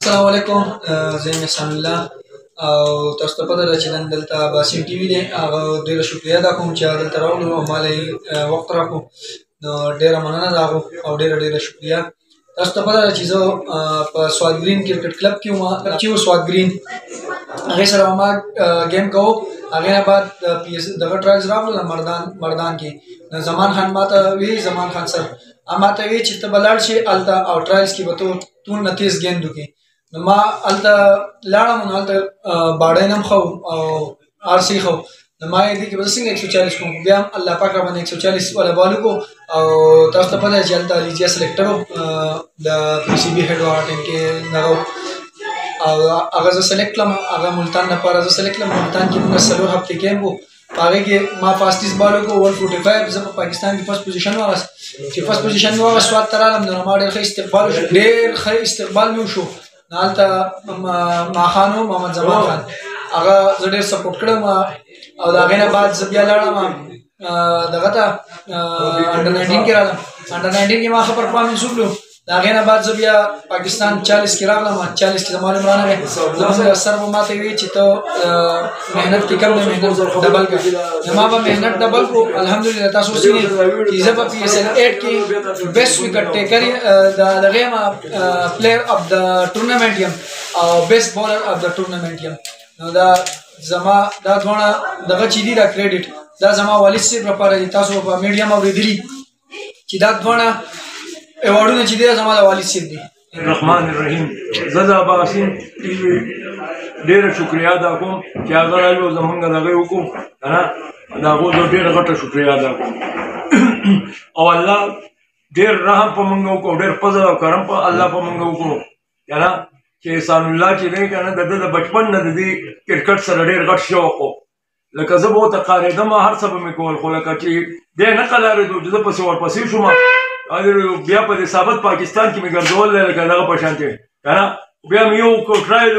السلام علیکم. زه یم احسان الله او تاسو ته پته ده چې نن دلته باسم ټي وي دی. هغه ډېره شکریه ادا کوم چې دلته راغلو او ما له وخت راکړو. نو ډېره مننه د هغو او ډېره شکریه. تاسو ته پته ده چې زه په سوات ګرین کرکټ کلب کې وم چې سوات ګرین هغې سره ما ګیم کوو. هغې نه بعد دغه ټرایلز راغلل مردان کې. نو زمان خان ما ته وی زمان خان سر ما ته وی چې ته به لاړ شې هلته او ټرایلز کې به ته ټول نه تیز ګیند وکړې. نو ما هلته لاړم نو هلته باډۍ نه هم ښه او آر سی ښه و. نو ما یې دې کې به زه څنګه 140 کوم. بیا هم الله پاک راباندې 140 والا بال وکړو او تاسو ته پته ده چې هلته لیجیا سلیکټر و د پي سی بي هیډ هغه ټایم کې دغه او هغه زه سلیکټ کړم. هغه ملتان لپاره زه سلیکټ کړم. ملتان کې موږ 4 هفتې کیمپ و. په هغې کې ما فاسټیست بال وکړو 145. زه په پاکستان کې فرست پوزیشن واغست. چې فرست پوزیشن مې واغست سوات ته رالم. نو ما ډېر ښه استقبال وشو. ډېر ښه استقبال مې وشو. نو هلته ماخان و محمد زمان خان هغه زه ډېر سپورټ کړم او د هغې نه بعد زه بیا لاړم دغه ته انډر 19 کې رالم. انډر 19 کې ما ښه پرفارمنس وکړو. د هغې نه بعد زه بیا پاکستان 40 کې راغلم. 40 کې زما نوم رانغی. زموږ سر به ما ته وی چې ته محنت کې کم دی محنت ډبل کړه. نو ما به محنت ډبل کړو. الحمدلله تاسو اوس وینئ چې زه په PSL 8 کې بیسټ وکټ ټیکر د هغې یم پلیر اف د ټورنمنټ یم او بیسټ بالر اف د ټورنمنټ یم. نو دا زما دا دواړه دغه چې دي دا کریډټ دا زما والد صاحب لپاره دي. تاسو په میډیا هم اورېدلي چې دا دواړه ایوارډونه چې دي زما د والد صاحب دي. الرحمن الرحیم. زه د باسم ټي وي ډېره شکریه ادا کوم چې هغه رالو زمونږ دغه وکړو که نه د هغو زه ډېره غټه شکریه ادا کوم او الله ډېر رحم په موږ وکړو ډېر فضل او کرم په الله په موږ وکړو که نه چې احسان الله چې دی که نه د ده د بچپن نه د دې کرکټ سره ډېر غټ شوق و. لکه زه به ورته قارېدم هر څه به مې کول خو لکه چې دی نه قلارېدو چې زه پسې ورپسې شوم بیا په دې ثابت پاکستان کې مې ګرځول دی لکه دغه په شانتې که نه بیا مې یو ټرایل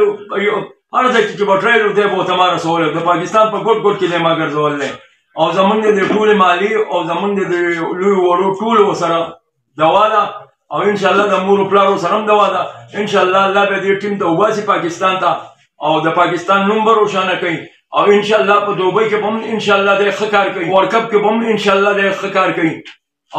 هر ځای کې چې به ټرایل دی به ورته ما رسولی د پاکستان په ګوټ ګوټ کې دی ما ګرځول دی او زمونږ د ټولې مالي او زمونږ د لویو وړو ټولو سره دوا ده او انشاءالله د مورو پلارو سره هم دوا ده. انشاءالله الله به دې ټیم ته وباسي پاکستان ته او د پاکستان نوم به روښانه کوي او انشاءالله په دوبۍ کې به هم انشاءالله دی ښه کار کوي. ورلډ کپ کې به هم انشاءالله دی ښه کار کوي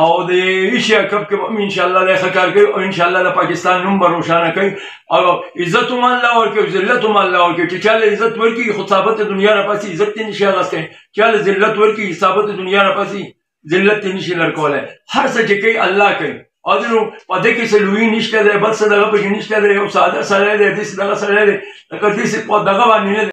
او د ایشیا کپ کې به هم انشاءالله دی ښه کار کوي او انشاءالله د پاکستان نوم به روښانه کوي او عزت هم الله ورکوي ذلت هم الله ورکوي. چې چا له عزت ورکړي خو ثابت دنیا نه پسې عزت یې نشي اخیستی. چا له ذلت ورکړي ثابت دنیا نه پسې ذلت یې نشي لرکولی. هر څه چې کوي الله کوي او نو په دې کې څه لوی نشته دی بل څه دغه پکې نشته دی. یو ساده سړی دی داسې دغه سړی دی لکه داسې په دغه باندې نه دی.